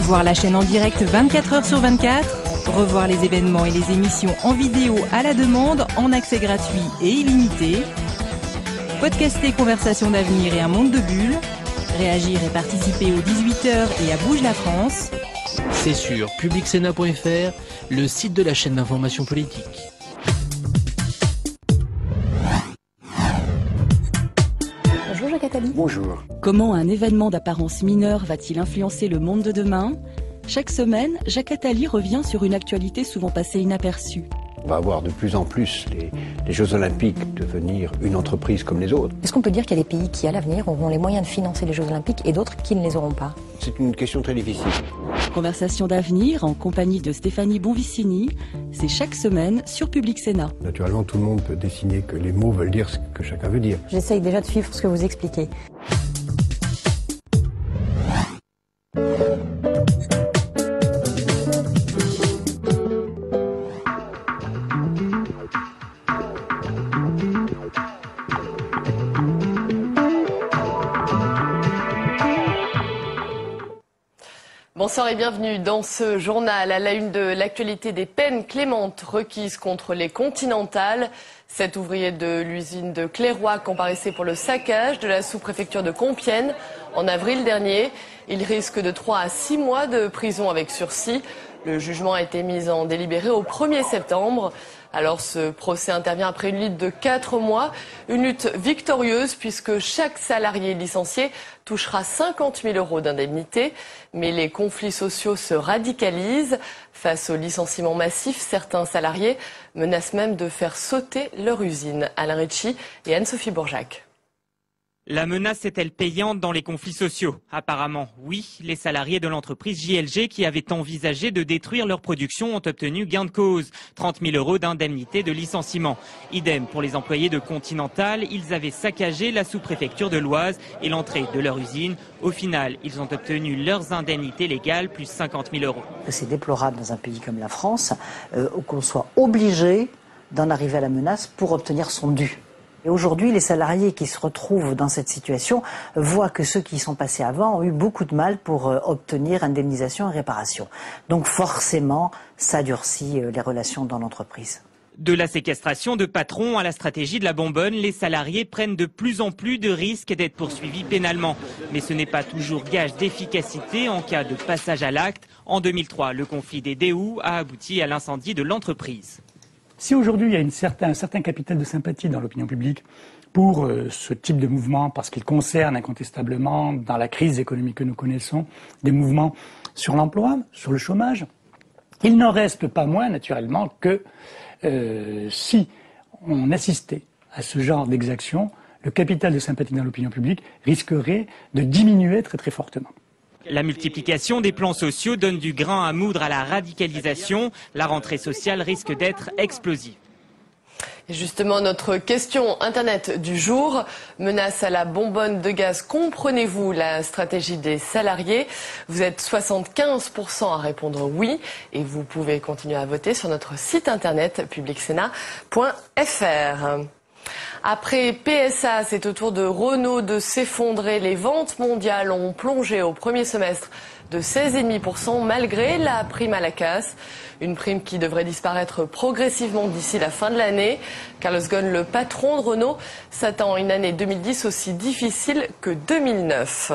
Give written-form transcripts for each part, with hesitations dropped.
Voir la chaîne en direct 24 heures sur 24, revoir les événements et les émissions en vidéo à la demande, en accès gratuit et illimité, podcaster Conversations d'avenir et un monde de bulles, réagir et participer aux 18h et à Bouge la France. C'est sur publicsena.fr, le site de la chaîne d'information politique. Bonjour Jacques Attali. Bonjour. Comment un événement d'apparence mineure va-t-il influencer le monde de demain ? Chaque semaine, Jacques Attali revient sur une actualité souvent passée inaperçue. On va avoir de plus en plus les Jeux Olympiques devenir une entreprise comme les autres. Est-ce qu'on peut dire qu'il y a des pays qui, à l'avenir, auront les moyens de financer les Jeux Olympiques et d'autres qui ne les auront pas ? C'est une question très difficile. Conversation d'avenir en compagnie de Stéphanie Bonvicini, c'est chaque semaine sur Public Sénat. Naturellement, tout le monde peut désigner que les mots veulent dire ce que chacun veut dire. J'essaye déjà de suivre ce que vous expliquez. Bonsoir et bienvenue dans ce journal. À la une de l'actualité, des peines clémentes requises contre les Continentales. 7 ouvriers de l'usine de Clairoix comparaissaient pour le saccage de la sous-préfecture de Compiègne en avril dernier. Ils risquent de 3 à 6 mois de prison avec sursis. Le jugement a été mis en délibéré au 1er septembre. Alors ce procès intervient après une lutte de 4 mois, une lutte victorieuse puisque chaque salarié licencié touchera 50 000 € d'indemnité. Mais les conflits sociaux se radicalisent. Face au licenciement massif, certains salariés menacent même de faire sauter leur usine. Alain Ritchie et Anne-Sophie Bourjac. La menace est-elle payante dans les conflits sociaux? Apparemment, oui. Les salariés de l'entreprise JLG qui avaient envisagé de détruire leur production ont obtenu gain de cause. 30 000 € d'indemnité de licenciement. Idem pour les employés de Continental. Ils avaient saccagé la sous-préfecture de l'Oise et l'entrée de leur usine. Au final, ils ont obtenu leurs indemnités légales plus 50 000 €. C'est déplorable dans un pays comme la France qu'on soit obligé d'en arriver à la menace pour obtenir son dû. Et aujourd'hui, les salariés qui se retrouvent dans cette situation voient que ceux qui y sont passés avant ont eu beaucoup de mal pour obtenir indemnisation et réparation. Donc forcément, ça durcit les relations dans l'entreprise. De la séquestration de patrons à la stratégie de la bonbonne, les salariés prennent de plus en plus de risques d'être poursuivis pénalement. Mais ce n'est pas toujours gage d'efficacité en cas de passage à l'acte. En 2003, le conflit des Déhous a abouti à l'incendie de l'entreprise. Si aujourd'hui il y a un certain capital de sympathie dans l'opinion publique pour ce type de mouvement, parce qu'il concerne incontestablement, dans la crise économique que nous connaissons, des mouvements sur l'emploi, sur le chômage, il n'en reste pas moins naturellement que si on assistait à ce genre d'exaction, le capital de sympathie dans l'opinion publique risquerait de diminuer très très fortement. La multiplication des plans sociaux donne du grain à moudre à la radicalisation. La rentrée sociale risque d'être explosive. Et justement, notre question Internet du jour, menace à la bonbonne de gaz. Comprenez-vous la stratégie des salariés? Vous êtes 75% à répondre oui et vous pouvez continuer à voter sur notre site internet publicsena.fr. Après PSA, c'est au tour de Renault de s'effondrer. Les ventes mondiales ont plongé au premier semestre de 16,5% malgré la prime à la casse. Une prime qui devrait disparaître progressivement d'ici la fin de l'année. Carlos Ghosn, le patron de Renault, s'attend à une année 2010 aussi difficile que 2009.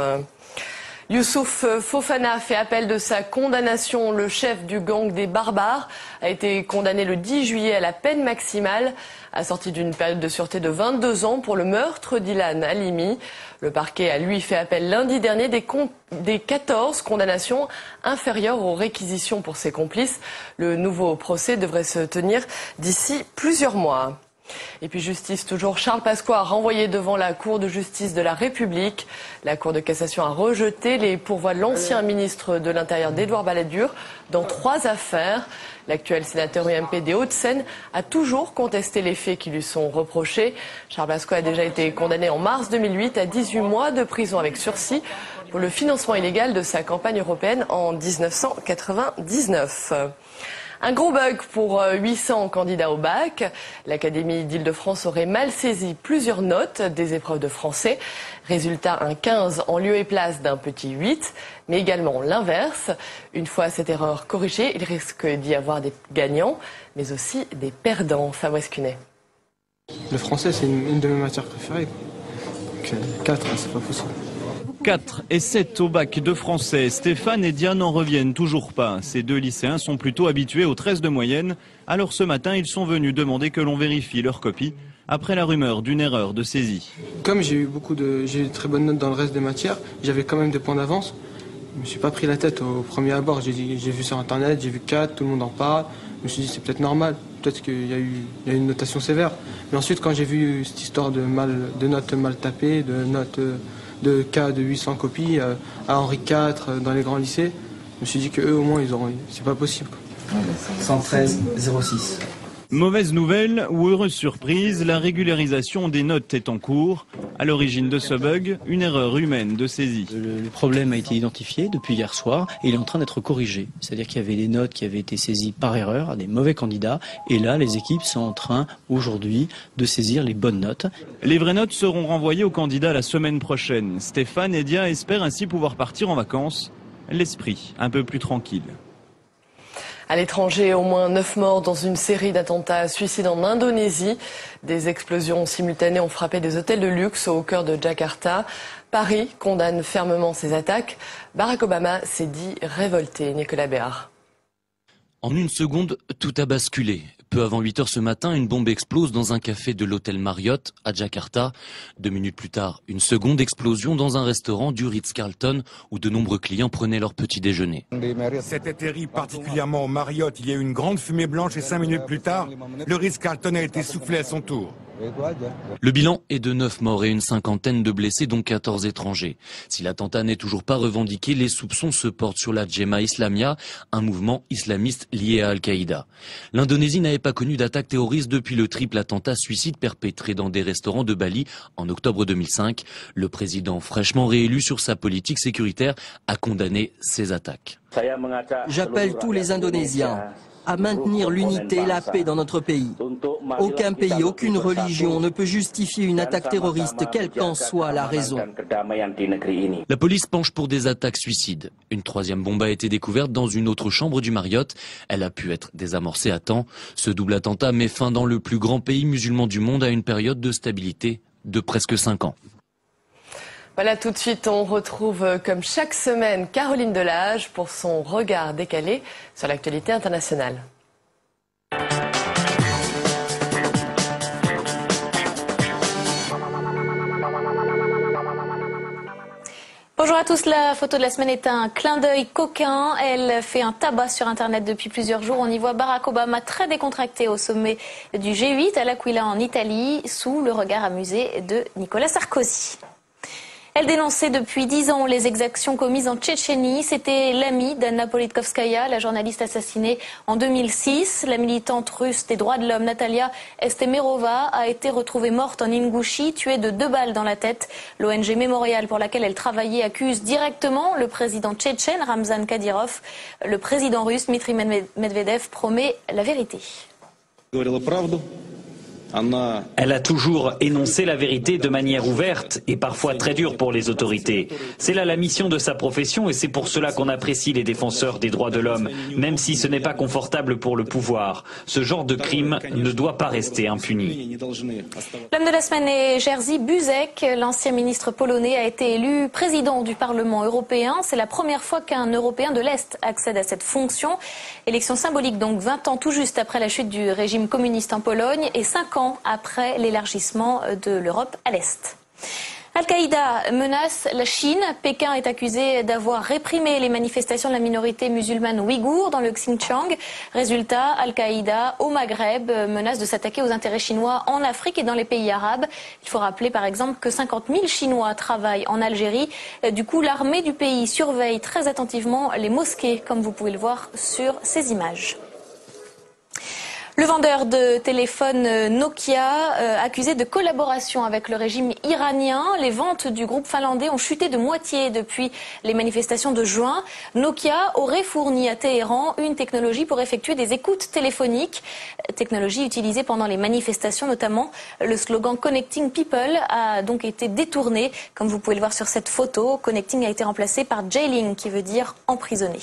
Youssouf Fofana fait appel de sa condamnation. Le chef du gang des barbares a été condamné le 10 juillet à la peine maximale, assorti d'une période de sûreté de 22 ans pour le meurtre d'Ilan Halimi. Le parquet a lui fait appel lundi dernier des 14 condamnations inférieures aux réquisitions pour ses complices. Le nouveau procès devrait se tenir d'ici plusieurs mois. Et puis justice toujours, Charles Pasqua renvoyé devant la Cour de justice de la République. La Cour de cassation a rejeté les pourvois de l'ancien ministre de l'Intérieur d'Édouard Balladur dans 3 affaires. L'actuel sénateur UMP des Hauts-de-Seine a toujours contesté les faits qui lui sont reprochés. Charles Pasqua a déjà été condamné en mars 2008 à 18 mois de prison avec sursis pour le financement illégal de sa campagne européenne en 1999. Un gros bug pour 800 candidats au bac. L'Académie d'Île-de-France aurait mal saisi plusieurs notes des épreuves de français. Résultat, un 15 en lieu et place d'un petit 8, mais également l'inverse. Une fois cette erreur corrigée, il risque d'y avoir des gagnants, mais aussi des perdants. Fabrice Cunet. Le français, c'est une de mes matières préférées. Donc 4, c'est pas possible. 4 et 7 au bac de français. Stéphane et Diane n'en reviennent toujours pas. Ces deux lycéens sont plutôt habitués aux 13 de moyenne. Alors ce matin, ils sont venus demander que l'on vérifie leur copie après la rumeur d'une erreur de saisie. Comme j'ai eu de très bonnes notes dans le reste des matières, j'avais quand même des points d'avance. Je me suis pas pris la tête au premier abord. J'ai vu sur internet, j'ai vu 4, tout le monde en parle. Je me suis dit c'est peut-être normal, peut-être qu'il y a eu une notation sévère. Mais ensuite quand j'ai vu cette histoire de notes mal tapées, de notes de cas de 800 copies à Henri IV dans les grands lycées, je me suis dit qu'eux au moins ils auront. C'est pas possible. 113,06. Mauvaise nouvelle ou heureuse surprise, la régularisation des notes est en cours. À l'origine de ce bug, une erreur humaine de saisie. Le problème a été identifié depuis hier soir et il est en train d'être corrigé. C'est-à-dire qu'il y avait des notes qui avaient été saisies par erreur à des mauvais candidats. Et là, les équipes sont en train aujourd'hui de saisir les bonnes notes. Les vraies notes seront renvoyées aux candidats la semaine prochaine. Stéphane et Dia espèrent ainsi pouvoir partir en vacances. L'esprit un peu plus tranquille. À l'étranger, au moins 9 morts dans une série d'attentats suicides en Indonésie. Des explosions simultanées ont frappé des hôtels de luxe au cœur de Jakarta. Paris condamne fermement ces attaques. Barack Obama s'est dit révolté. Nicolas Béard. En une seconde, tout a basculé. Peu avant 8 heures ce matin, une bombe explose dans un café de l'hôtel Marriott à Jakarta. 2 minutes plus tard, une seconde explosion dans un restaurant du Ritz-Carlton où de nombreux clients prenaient leur petit déjeuner. C'était terrible, particulièrement au Marriott. Il y a eu une grande fumée blanche et 5 minutes plus tard, le Ritz-Carlton a été soufflé à son tour. Le bilan est de 9 morts et une cinquantaine de blessés, dont 14 étrangers. Si l'attentat n'est toujours pas revendiqué, les soupçons se portent sur la Jemaah Islamiyah, un mouvement islamiste lié à Al-Qaïda. L'Indonésie n'avait pas connu d'attaque terroriste depuis le triple attentat suicide perpétré dans des restaurants de Bali en octobre 2005. Le président fraîchement réélu sur sa politique sécuritaire a condamné ces attaques. J'appelle tous les Indonésiens à maintenir l'unité et la paix dans notre pays. Aucun pays, aucune religion ne peut justifier une attaque terroriste, quelle qu'en soit la raison. La police penche pour des attaques suicides. Une troisième bombe a été découverte dans une autre chambre du Marriott. Elle a pu être désamorcée à temps. Ce double attentat met fin dans le plus grand pays musulman du monde à une période de stabilité de presque 5 ans. Voilà, tout de suite, on retrouve comme chaque semaine Caroline Delage pour son regard décalé sur l'actualité internationale. Bonjour à tous, la photo de la semaine est un clin d'œil coquin. Elle fait un tabac sur Internet depuis plusieurs jours. On y voit Barack Obama très décontracté au sommet du G8 à l'Aquila en Italie, sous le regard amusé de Nicolas Sarkozy. Elle dénonçait depuis 10 ans les exactions commises en Tchétchénie. C'était l'amie d'Anna Politkovskaya, la journaliste assassinée en 2006. La militante russe des droits de l'homme, Natalia Estemirova, a été retrouvée morte en Ingouchie, tuée de 2 balles dans la tête. L'ONG Mémorial pour laquelle elle travaillait accuse directement le président tchétchène, Ramzan Kadyrov. Le président russe, Dmitry Medvedev, promet la vérité. Elle a toujours énoncé la vérité de manière ouverte et parfois très dure pour les autorités. C'est là la mission de sa profession et c'est pour cela qu'on apprécie les défenseurs des droits de l'homme, même si ce n'est pas confortable pour le pouvoir. Ce genre de crime ne doit pas rester impuni. L'homme de la semaine est Jerzy Buzek. L'ancien ministre polonais a été élu président du Parlement européen. C'est la première fois qu'un Européen de l'Est accède à cette fonction. Élection symbolique donc 20 ans tout juste après la chute du régime communiste en Pologne et 5 ans après l'élargissement de l'Europe à l'Est. Al-Qaïda menace la Chine. Pékin est accusé d'avoir réprimé les manifestations de la minorité musulmane ouïghour dans le Xinjiang. Résultat, Al-Qaïda au Maghreb menace de s'attaquer aux intérêts chinois en Afrique et dans les pays arabes. Il faut rappeler par exemple que 50 000 Chinois travaillent en Algérie. Du coup, l'armée du pays surveille très attentivement les mosquées, comme vous pouvez le voir sur ces images. Le vendeur de téléphone Nokia accusé de collaboration avec le régime iranien. Les ventes du groupe finlandais ont chuté de moitié depuis les manifestations de juin. Nokia aurait fourni à Téhéran une technologie pour effectuer des écoutes téléphoniques. Technologie utilisée pendant les manifestations notamment. Le slogan Connecting People a donc été détourné. Comme vous pouvez le voir sur cette photo, Connecting a été remplacé par Jailing qui veut dire emprisonné.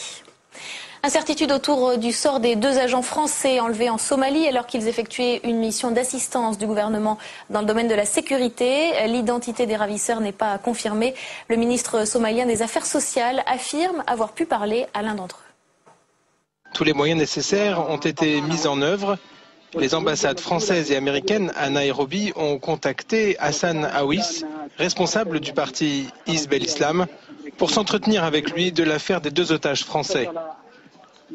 Incertitude autour du sort des 2 agents français enlevés en Somalie alors qu'ils effectuaient une mission d'assistance du gouvernement dans le domaine de la sécurité. L'identité des ravisseurs n'est pas confirmée. Le ministre somalien des Affaires sociales affirme avoir pu parler à l'un d'entre eux. Tous les moyens nécessaires ont été mis en œuvre. Les ambassades françaises et américaines à Nairobi ont contacté Hassan Awis, responsable du parti Hizb el-Islam, pour s'entretenir avec lui de l'affaire des 2 otages français.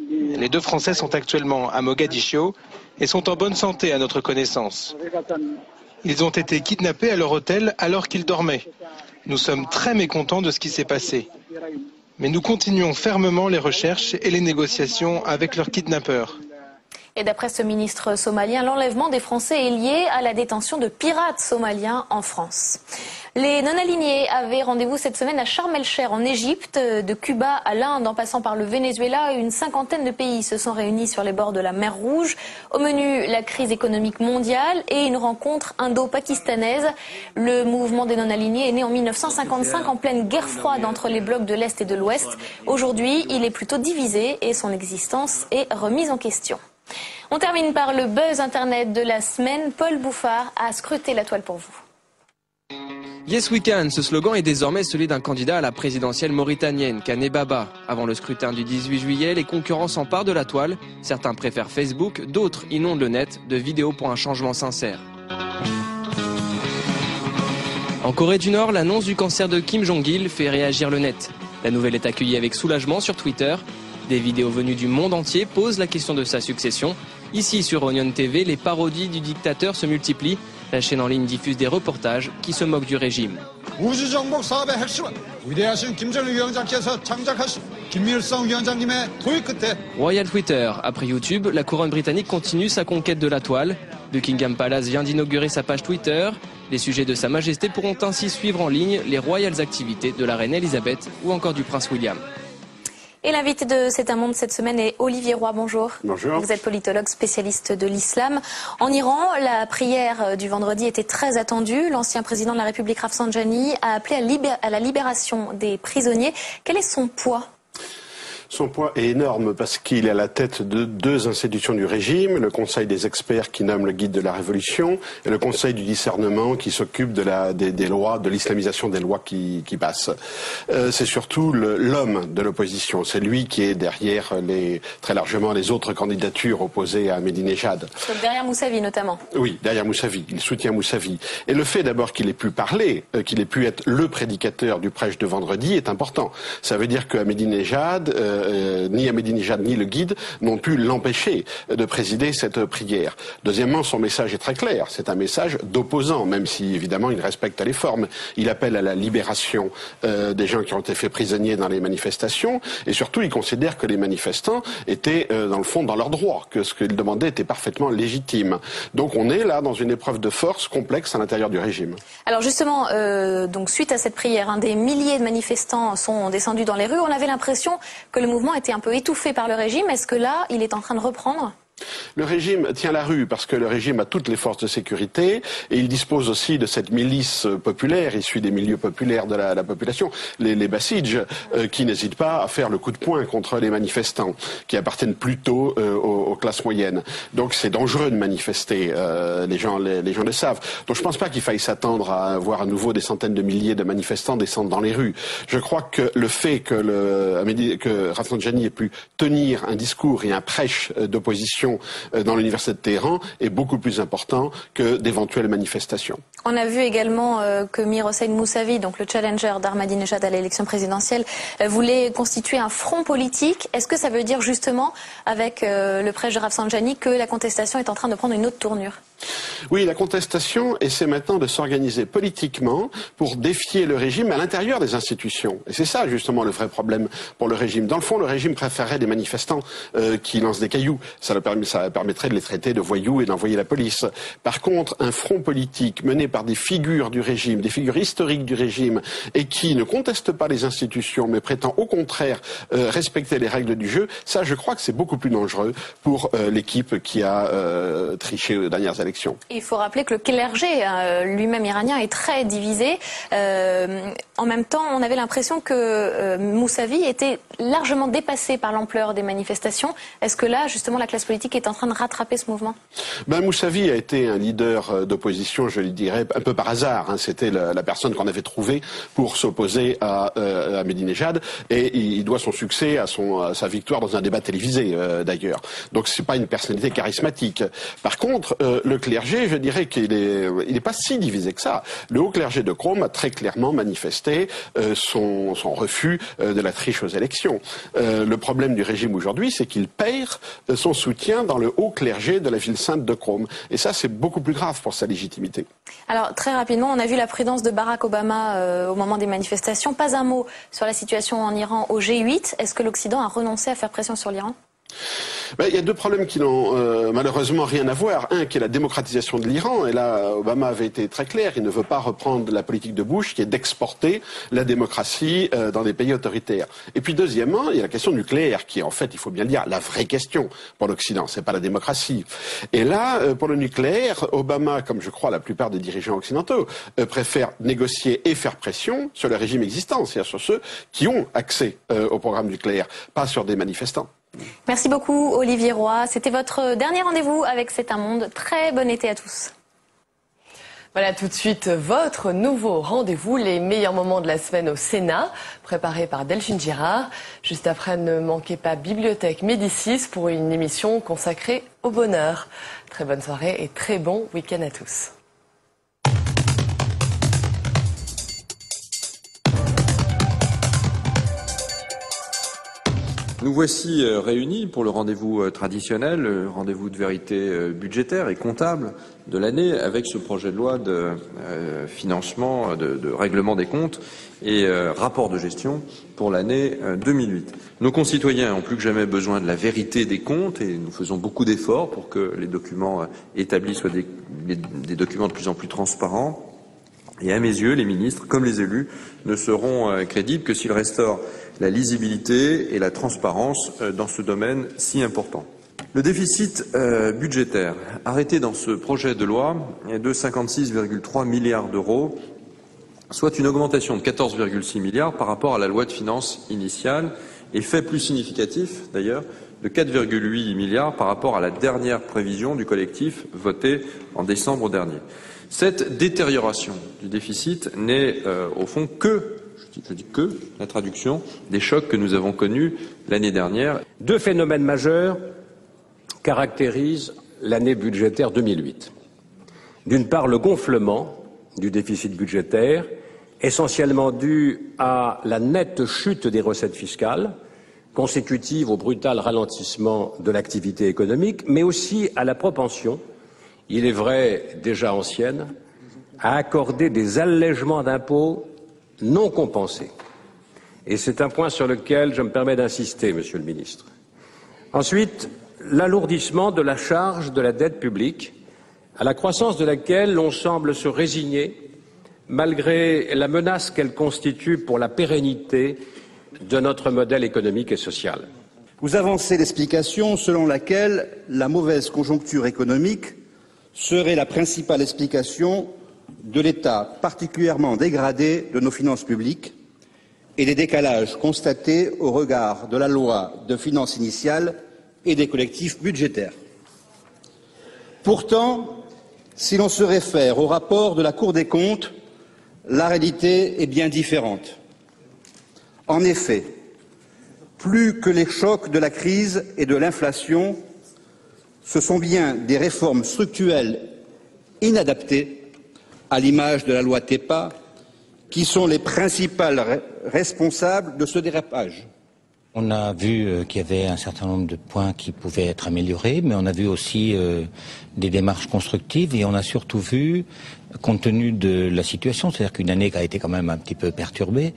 Les 2 Français sont actuellement à Mogadiscio et sont en bonne santé à notre connaissance. Ils ont été kidnappés à leur hôtel alors qu'ils dormaient. Nous sommes très mécontents de ce qui s'est passé. Mais nous continuons fermement les recherches et les négociations avec leurs kidnappeurs. Et d'après ce ministre somalien, l'enlèvement des Français est lié à la détention de pirates somaliens en France. Les non-alignés avaient rendez-vous cette semaine à Sharm el-Sheikh en Égypte. De Cuba à l'Inde, en passant par le Venezuela, une 50aine de pays se sont réunis sur les bords de la mer Rouge. Au menu, la crise économique mondiale et une rencontre indo-pakistanaise. Le mouvement des non-alignés est né en 1955 en pleine guerre froide entre les blocs de l'Est et de l'Ouest. Aujourd'hui, il est plutôt divisé et son existence est remise en question. On termine par le buzz internet de la semaine. Paul Bouffard a scruté la toile pour vous. Yes We Can, ce slogan est désormais celui d'un candidat à la présidentielle mauritanienne, Kane Baba. Avant le scrutin du 18 juillet, les concurrents s'emparent de la toile. Certains préfèrent Facebook, d'autres inondent le net de vidéos pour un changement sincère. En Corée du Nord, l'annonce du cancer de Kim Jong-il fait réagir le net. La nouvelle est accueillie avec soulagement sur Twitter. Des vidéos venues du monde entier posent la question de sa succession. Ici, sur Onion TV, les parodies du dictateur se multiplient. La chaîne en ligne diffuse des reportages qui se moquent du régime. Royal Twitter. Après YouTube, la couronne britannique continue sa conquête de la toile. Buckingham Palace vient d'inaugurer sa page Twitter. Les sujets de Sa Majesté pourront ainsi suivre en ligne les royales activités de la reine Elisabeth ou encore du prince William. Et l'invité de C'est un monde cette semaine est Olivier Roy. Bonjour. Bonjour. Vous êtes politologue spécialiste de l'islam. En Iran, la prière du vendredi était très attendue. L'ancien président de la République, Rafsanjani, a appelé à la libération des prisonniers. Quel est son poids ? Son poids est énorme parce qu'il est à la tête de 2 institutions du régime, le Conseil des experts qui nomme le guide de la révolution et le Conseil du discernement qui s'occupe des lois, de l'islamisation des lois qui passent. C'est surtout l'homme de l'opposition, c'est lui qui est derrière très largement les autres candidatures opposées à Ahmadinejad. Donc derrière Moussavi notamment. Oui, derrière Moussavi, il soutient Moussavi. Et le fait d'abord qu'il ait pu parler, qu'il ait pu être le prédicateur du prêche de vendredi est important. Ça veut dire que Ahmadinejad ni Ahmadinejad ni le guide n'ont pu l'empêcher de présider cette prière. Deuxièmement, son message est très clair. C'est un message d'opposant, même si évidemment il respecte les formes. Il appelle à la libération des gens qui ont été faits prisonniers dans les manifestations et surtout il considère que les manifestants étaient dans le fond dans leurs droits, que ce qu'ils demandaient était parfaitement légitime. Donc on est là dans une épreuve de force complexe à l'intérieur du régime. Alors justement, donc suite à cette prière, des milliers de manifestants sont descendus dans les rues. On avait l'impression que le mouvement était un peu étouffé par le régime. Est-ce que là, il est en train de reprendre ? Le régime tient la rue parce que le régime a toutes les forces de sécurité et il dispose aussi de cette milice populaire issue des milieux populaires de la population, les Bassidj, qui n'hésitent pas à faire le coup de poing contre les manifestants qui appartiennent plutôt aux classes moyennes. Donc c'est dangereux de manifester, les gens le savent. Donc je pense pas qu'il faille s'attendre à voir à nouveau des centaines de milliers de manifestants descendre dans les rues. Je crois que le fait que Rafsanjani ait pu tenir un discours et un prêche d'opposition dans l'université de Téhéran est beaucoup plus important que d'éventuelles manifestations. On a vu également que Mir Hossein Moussavi, donc le challenger d'Ahmadinejad à l'élection présidentielle, voulait constituer un front politique. Est-ce que ça veut dire justement, avec le prêche de Rafsanjani, que la contestation est en train de prendre une autre tournure ? Oui, la contestation essaie maintenant de s'organiser politiquement pour défier le régime à l'intérieur des institutions. Et c'est ça justement le vrai problème pour le régime. Dans le fond, le régime préférerait des manifestants qui lancent des cailloux. Ça permettrait de les traiter de voyous et d'envoyer la police. Par contre, un front politique mené par des figures du régime, des figures historiques du régime, et qui ne contestent pas les institutions, mais prétend au contraire respecter les règles du jeu, ça je crois que c'est beaucoup plus dangereux pour l'équipe qui a triché aux dernières élections. Il faut rappeler que le clergé lui-même iranien est très divisé. En même temps, on avait l'impression que Moussavi était largement dépassé par l'ampleur des manifestations. Est-ce que là, justement, la classe politique est en train de rattraper ce mouvement? Moussavi a été un leader d'opposition, je le dirais, un peu par hasard. C'était la personne qu'on avait trouvée pour s'opposer à Ahmadinejad, et il doit son succès à sa victoire dans un débat télévisé, d'ailleurs. Donc c'est pas une personnalité charismatique. Par contre, le clergé, je dirais qu'il est pas si divisé que ça. Le haut clergé de Qom a très clairement manifesté son refus de la triche aux élections. Le problème du régime aujourd'hui, c'est qu'il perd son soutien dans le haut clergé de la ville sainte de Qom. Et ça, c'est beaucoup plus grave pour sa légitimité. Alors, très rapidement, on a vu la prudence de Barack Obama au moment des manifestations. Pas un mot sur la situation en Iran au G8. Est-ce que l'Occident a renoncé à faire pression sur l'Iran ? Il y a deux problèmes qui n'ont malheureusement rien à voir. Un qui est la démocratisation de l'Iran, et là Obama avait été très clair, il ne veut pas reprendre la politique de Bush qui est d'exporter la démocratie dans des pays autoritaires. Et puis deuxièmement, il y a la question nucléaire qui est en fait, il faut bien le dire, la vraie question pour l'Occident, c'est pas la démocratie. Et là, pour le nucléaire, Obama, comme je crois la plupart des dirigeants occidentaux, préfère négocier et faire pression sur le régime existant, c'est-à-dire sur ceux qui ont accès au programme nucléaire, pas sur des manifestants. Merci beaucoup Olivier Roy. C'était votre dernier rendez-vous avec C'est un monde. Très bon été à tous. Voilà tout de suite votre nouveau rendez-vous, les meilleurs moments de la semaine au Sénat, préparé par Delphine Girard. Juste après, ne manquez pas Bibliothèque Médicis pour une émission consacrée au bonheur. Très bonne soirée et très bon week-end à tous. Nous voici réunis pour le rendez-vous traditionnel, le rendez-vous de vérité budgétaire et comptable de l'année avec ce projet de loi de financement, de règlement des comptes et rapport de gestion pour l'année 2008. Nos concitoyens ont plus que jamais besoin de la vérité des comptes et nous faisons beaucoup d'efforts pour que les documents établis soient des documents de plus en plus transparents. Et à mes yeux, les ministres, comme les élus, ne seront crédibles que s'ils restaurent la lisibilité et la transparence dans ce domaine si important. Le déficit budgétaire arrêté dans ce projet de loi est de 56,3 milliards d'euros, soit une augmentation de 14,6 milliards par rapport à la loi de finances initiale, et fait plus significatif d'ailleurs de 4,8 milliards par rapport à la dernière prévision du collectif votée en décembre dernier. Cette détérioration du déficit n'est au fond que, je dis que, la traduction des chocs que nous avons connus l'année dernière. Deux phénomènes majeurs caractérisent l'année budgétaire 2008. D'une part, le gonflement du déficit budgétaire, essentiellement dû à la nette chute des recettes fiscales, consécutive au brutal ralentissement de l'activité économique, mais aussi à la propension, il est vrai déjà ancienne, à accorder des allègements d'impôts non compensés. Et c'est un point sur lequel je me permets d'insister, Monsieur le Ministre. Ensuite, l'alourdissement de la charge de la dette publique, à la croissance de laquelle l'on semble se résigner, malgré la menace qu'elle constitue pour la pérennité de notre modèle économique et social. Vous avancez l'explication selon laquelle la mauvaise conjoncture économique serait la principale explication de l'état particulièrement dégradé de nos finances publiques et des décalages constatés au regard de la loi de finances initiale et des collectifs budgétaires. Pourtant, si l'on se réfère au rapport de la Cour des comptes, la réalité est bien différente. En effet, plus que les chocs de la crise et de l'inflation, ce sont bien des réformes structurelles inadaptées, à l'image de la loi TEPA, qui sont les principales responsables de ce dérapage. On a vu qu'il y avait un certain nombre de points qui pouvaient être améliorés, mais on a vu aussi des démarches constructives et on a surtout vu, compte tenu de la situation, c'est-à-dire qu'une année qui a été quand même un petit peu perturbée,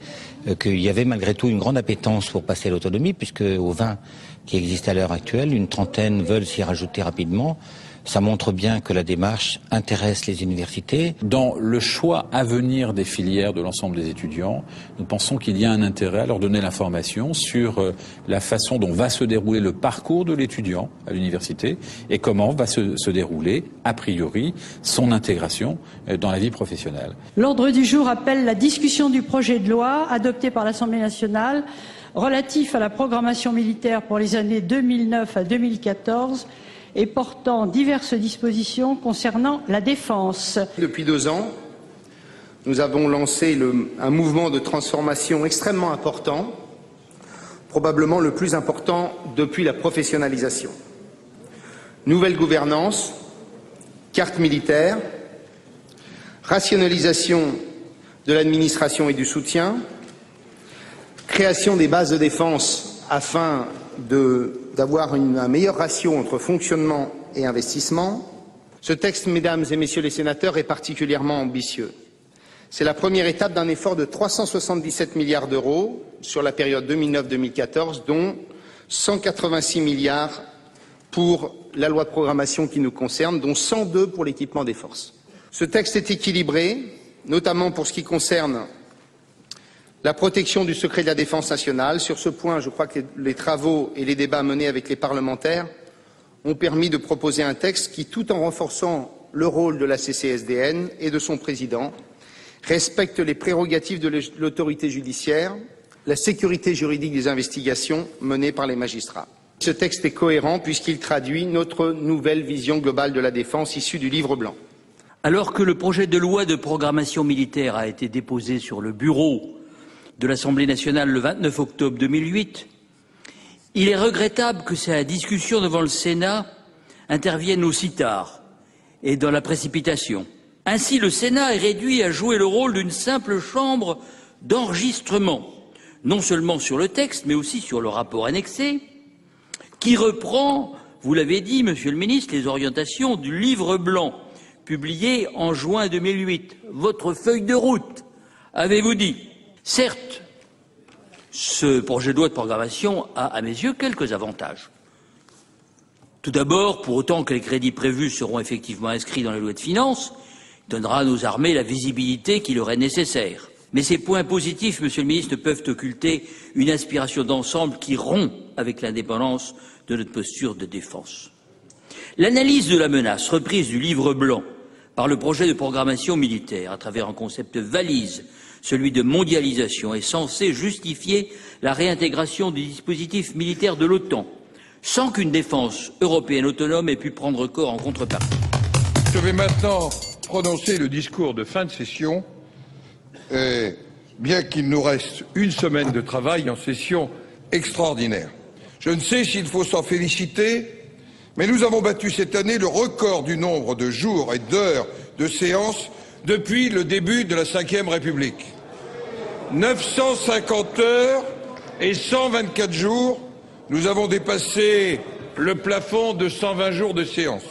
qu'il y avait malgré tout une grande appétence pour passer à l'autonomie, puisque aux 20 qui existent à l'heure actuelle, une trentaine veulent s'y rajouter rapidement. Ça montre bien que la démarche intéresse les universités. Dans le choix à venir des filières de l'ensemble des étudiants, nous pensons qu'il y a un intérêt à leur donner l'information sur la façon dont va se dérouler le parcours de l'étudiant à l'université et comment va se dérouler, a priori, son intégration dans la vie professionnelle. L'ordre du jour appelle la discussion du projet de loi adopté par l'Assemblée nationale relatif à la programmation militaire pour les années 2009 à 2014 et portant diverses dispositions concernant la défense. Depuis 2 ans, nous avons lancé un mouvement de transformation extrêmement important, probablement le plus important depuis la professionnalisation. Nouvelle gouvernance, carte militaire, rationalisation de l'administration et du soutien, création des bases de défense afin d'avoir un meilleur ratio entre fonctionnement et investissement. Ce texte, mesdames et messieurs les sénateurs, est particulièrement ambitieux. C'est la première étape d'un effort de 377 milliards d'euros sur la période 2009-2014, dont 186 milliards pour la loi de programmation qui nous concerne, dont 102 pour l'équipement des forces. Ce texte est équilibré, notamment pour ce qui concerne la protection du secret de la défense nationale. Sur ce point, je crois que les travaux et les débats menés avec les parlementaires ont permis de proposer un texte qui, tout en renforçant le rôle de la CCSDN et de son président, respecte les prérogatives de l'autorité judiciaire, la sécurité juridique des investigations menées par les magistrats. Ce texte est cohérent puisqu'il traduit notre nouvelle vision globale de la défense issue du livre blanc. Alors que le projet de loi de programmation militaire a été déposé sur le bureau de l'Assemblée nationale le 29 octobre 2008, il est regrettable que sa discussion devant le Sénat intervienne aussi tard et dans la précipitation. Ainsi, le Sénat est réduit à jouer le rôle d'une simple chambre d'enregistrement, non seulement sur le texte, mais aussi sur le rapport annexé, qui reprend, vous l'avez dit, Monsieur le Ministre, les orientations du livre blanc, publié en juin 2008. Votre feuille de route, avez-vous dit. Certes, ce projet de loi de programmation a, à mes yeux, quelques avantages. Tout d'abord, pour autant que les crédits prévus seront effectivement inscrits dans les lois de finances, il donnera à nos armées la visibilité qui leur est nécessaire. Mais ces points positifs, Monsieur le Ministre, ne peuvent occulter une aspiration d'ensemble qui rompt avec l'indépendance de notre posture de défense. L'analyse de la menace reprise du livre blanc par le projet de programmation militaire à travers un concept valise, celui de mondialisation, est censé justifier la réintégration du dispositif militaire de l'OTAN, sans qu'une défense européenne autonome ait pu prendre corps en contrepartie. Je vais maintenant prononcer le discours de fin de session, bien qu'il nous reste une semaine de travail en session extraordinaire. Je ne sais s'il faut s'en féliciter, mais nous avons battu cette année le record du nombre de jours et d'heures de séance depuis le début de la Ve République. 950 heures et 124 jours, nous avons dépassé le plafond de 120 jours de séance.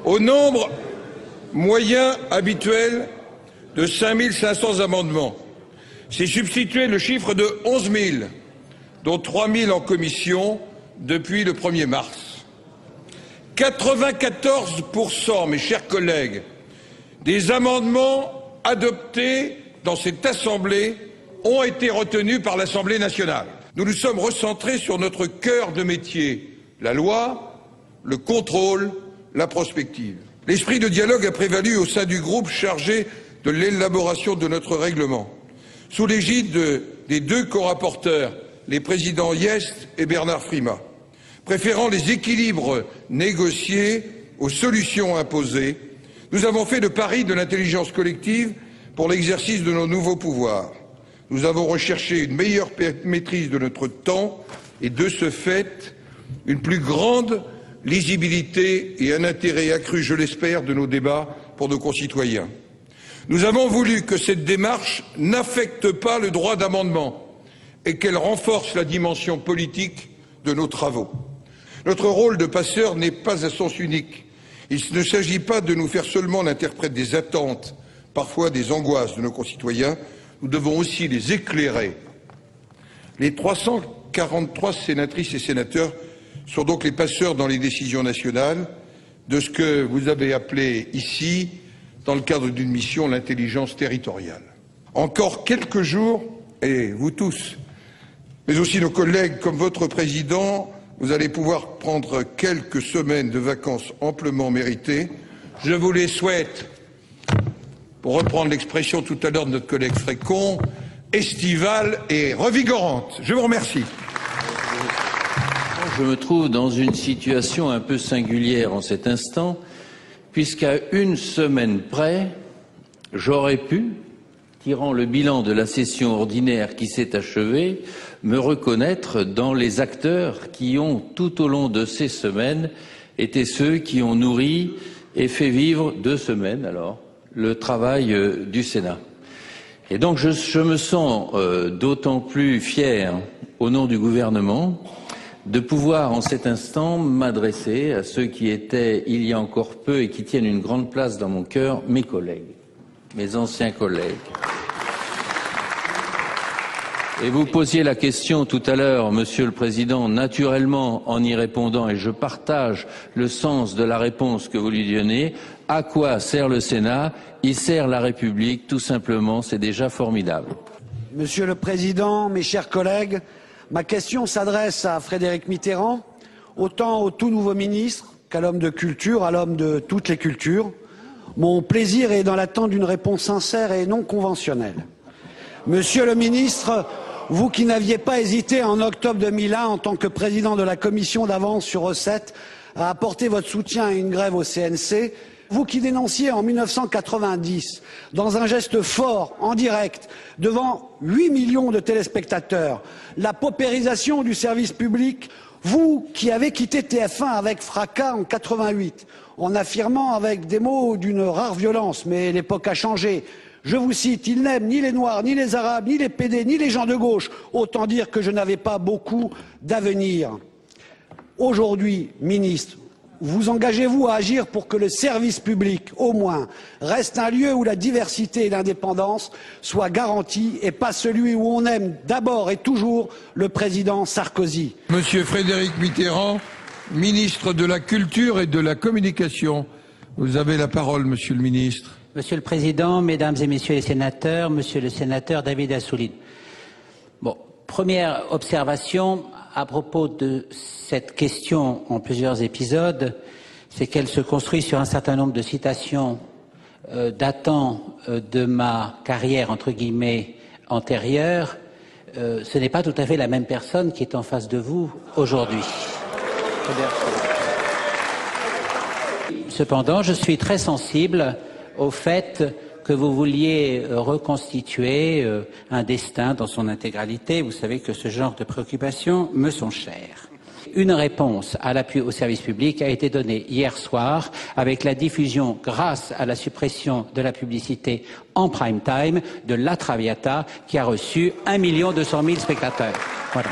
Au nombre moyen habituel de 5500 amendements, s'est substitué le chiffre de 11 000, dont 3 000 en commission depuis le 1er mars. 94%, mes chers collègues, des amendements adoptés dans cette Assemblée ont été retenus par l'Assemblée nationale. Nous nous sommes recentrés sur notre cœur de métier, la loi, le contrôle, la prospective. L'esprit de dialogue a prévalu au sein du groupe chargé de l'élaboration de notre règlement, sous l'égide des 2 corapporteurs, les présidents Hyest et Bernard Frimat, préférant les équilibres négociés aux solutions imposées. Nous avons fait le pari de l'intelligence collective pour l'exercice de nos nouveaux pouvoirs. Nous avons recherché une meilleure maîtrise de notre temps et, de ce fait, une plus grande lisibilité et un intérêt accru, je l'espère, de nos débats pour nos concitoyens. Nous avons voulu que cette démarche n'affecte pas le droit d'amendement, et qu'elle renforce la dimension politique de nos travaux. Notre rôle de passeur n'est pas à sens unique. Il ne s'agit pas de nous faire seulement l'interprète des attentes, parfois des angoisses de nos concitoyens. Nous devons aussi les éclairer. Les 343 sénatrices et sénateurs sont donc les passeurs dans les décisions nationales de ce que vous avez appelé ici, dans le cadre d'une mission, l'intelligence territoriale. Encore quelques jours, et vous tous, mais aussi nos collègues comme votre président, vous allez pouvoir prendre quelques semaines de vacances amplement méritées. Je vous les souhaite, pour reprendre l'expression tout à l'heure de notre collègue Frécon, estivales et revigorantes. Je vous remercie. Je me trouve dans une situation un peu singulière en cet instant, puisqu'à une semaine près, j'aurais pu, tirant le bilan de la session ordinaire qui s'est achevée, me reconnaître dans les acteurs qui ont, tout au long de ces semaines, été ceux qui ont nourri et fait vivre 2 semaines, alors, le travail du Sénat. Et donc je me sens d'autant plus fier, au nom du gouvernement, de pouvoir en cet instant m'adresser à ceux qui étaient, il y a encore peu, et qui tiennent une grande place dans mon cœur, mes collègues, mes anciens collègues. Et vous posiez la question tout à l'heure, Monsieur le Président, naturellement en y répondant, et je partage le sens de la réponse que vous lui donnez, à quoi sert le Sénat? Il sert la République, tout simplement, c'est déjà formidable. Monsieur le Président, mes chers collègues, ma question s'adresse à Frédéric Mitterrand, autant au tout nouveau ministre qu'à l'homme de culture, à l'homme de toutes les cultures. Mon plaisir est dans l'attente d'une réponse sincère et non conventionnelle. Monsieur le ministre, vous qui n'aviez pas hésité en octobre 2001 en tant que président de la commission d'avance sur recettes à apporter votre soutien à une grève au CNC, vous qui dénonciez en 1990, dans un geste fort, en direct, devant 8 millions de téléspectateurs, la paupérisation du service public, vous qui avez quitté TF1 avec fracas en 88, en affirmant avec des mots d'une rare violence, mais l'époque a changé. Je vous cite, ils n'aiment ni les Noirs, ni les Arabes, ni les PD, ni les gens de gauche. Autant dire que je n'avais pas beaucoup d'avenir. Aujourd'hui, ministre, vous engagez-vous à agir pour que le service public, au moins, reste un lieu où la diversité et l'indépendance soient garanties et pas celui où on aime d'abord et toujours le président Sarkozy. Monsieur Frédéric Mitterrand, ministre de la Culture et de la Communication. Vous avez la parole, Monsieur le ministre. Monsieur le Président, Mesdames et Messieurs les sénateurs, Monsieur le sénateur David Assouline. Bon, première observation à propos de cette question en plusieurs épisodes, c'est qu'elle se construit sur un certain nombre de citations datant de ma carrière, entre guillemets, antérieure. Ce n'est pas tout à fait la même personne qui est en face de vous aujourd'hui. Cependant, je suis très sensible au fait que vous vouliez reconstituer un destin dans son intégralité. Vous savez que ce genre de préoccupations me sont chères. Une réponse à l'appui au service public a été donnée hier soir avec la diffusion, grâce à la suppression de la publicité en prime time, de La Traviata, qui a reçu 1 200 000 spectateurs. Voilà.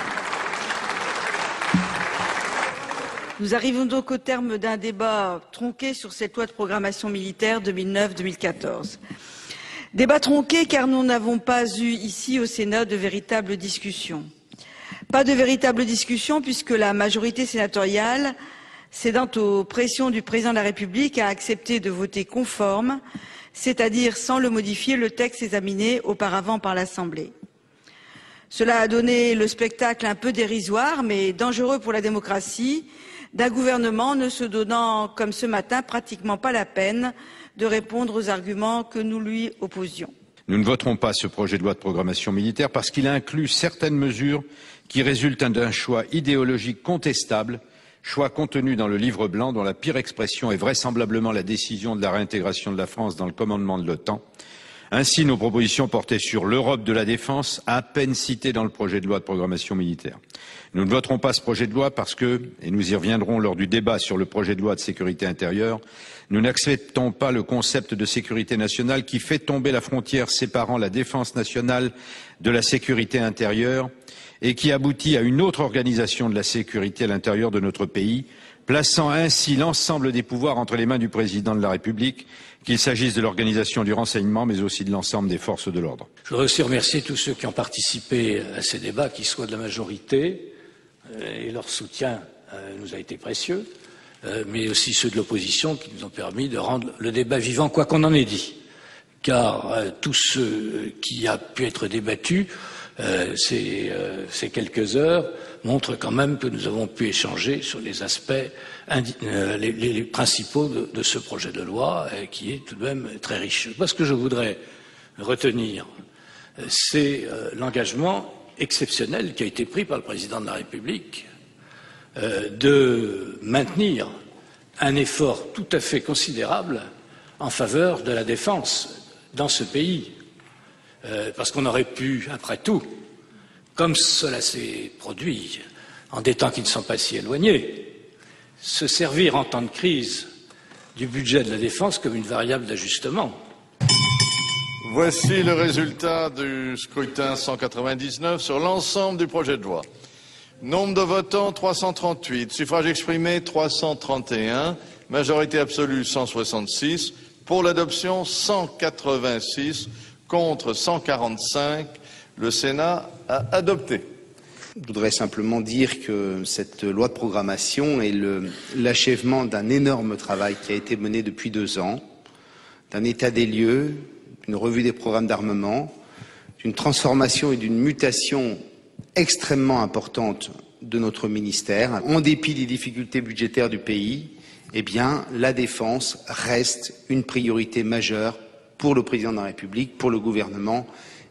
Nous arrivons donc au terme d'un débat tronqué sur cette loi de programmation militaire 2009-2014. Débat tronqué car nous n'avons pas eu ici au Sénat de véritables discussions. Pas de véritables discussions puisque la majorité sénatoriale, cédant aux pressions du président de la République, a accepté de voter conforme, c'est-à-dire sans le modifier, le texte examiné auparavant par l'Assemblée. Cela a donné le spectacle un peu dérisoire, mais dangereux pour la démocratie, d'un gouvernement ne se donnant, comme ce matin, pratiquement pas la peine de répondre aux arguments que nous lui opposions. Nous ne voterons pas ce projet de loi de programmation militaire parce qu'il inclut certaines mesures qui résultent d'un choix idéologique contestable, choix contenu dans le livre blanc dont la pire expression est vraisemblablement la décision de la réintégration de la France dans le commandement de l'OTAN, Ainsi, nos propositions portaient sur l'Europe de la défense, à peine citée dans le projet de loi de programmation militaire. Nous ne voterons pas ce projet de loi parce que, et nous y reviendrons lors du débat sur le projet de loi de sécurité intérieure, nous n'acceptons pas le concept de sécurité nationale qui fait tomber la frontière séparant la défense nationale de la sécurité intérieure et qui aboutit à une autre organisation de la sécurité à l'intérieur de notre pays, plaçant ainsi l'ensemble des pouvoirs entre les mains du président de la République, qu'il s'agisse de l'organisation du renseignement, mais aussi de l'ensemble des forces de l'ordre. Je voudrais aussi remercier tous ceux qui ont participé à ces débats, qu'ils soient de la majorité, et leur soutien nous a été précieux, mais aussi ceux de l'opposition qui nous ont permis de rendre le débat vivant, quoi qu'on en ait dit. Car tout ce qui a pu être débattu ces quelques heures montrent quand même que nous avons pu échanger sur les aspects les principaux de ce projet de loi, qui est tout de même très riche. Ce que je voudrais retenir, c'est l'engagement exceptionnel qui a été pris par le président de la République de maintenir un effort tout à fait considérable en faveur de la défense dans ce pays. Parce qu'on aurait pu, après tout, comme cela s'est produit en des temps qui ne sont pas si éloignés, se servir en temps de crise du budget de la défense comme une variable d'ajustement. Voici le résultat du scrutin 199 sur l'ensemble du projet de loi. Nombre de votants 338, suffrages exprimés 331, majorité absolue 166, pour l'adoption 186, contre 145. Le Sénat a adopté. Je voudrais simplement dire que cette loi de programmation est l'achèvement d'un énorme travail qui a été mené depuis 2 ans, d'un état des lieux, d'une revue des programmes d'armement, d'une transformation et d'une mutation extrêmement importante de notre ministère. En dépit des difficultés budgétaires du pays, eh bien, la défense reste une priorité majeure pour le président de la République, pour le gouvernement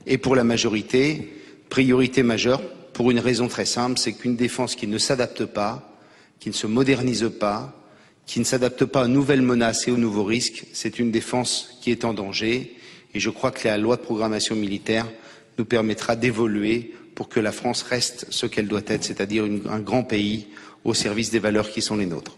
et pour la majorité. Priorité majeure pour une raison très simple, c'est qu'une défense qui ne s'adapte pas, qui ne se modernise pas, qui ne s'adapte pas aux nouvelles menaces et aux nouveaux risques, c'est une défense qui est en danger. Et je crois que la loi de programmation militaire nous permettra d'évoluer pour que la France reste ce qu'elle doit être, c'est-à-dire un grand pays au service des valeurs qui sont les nôtres.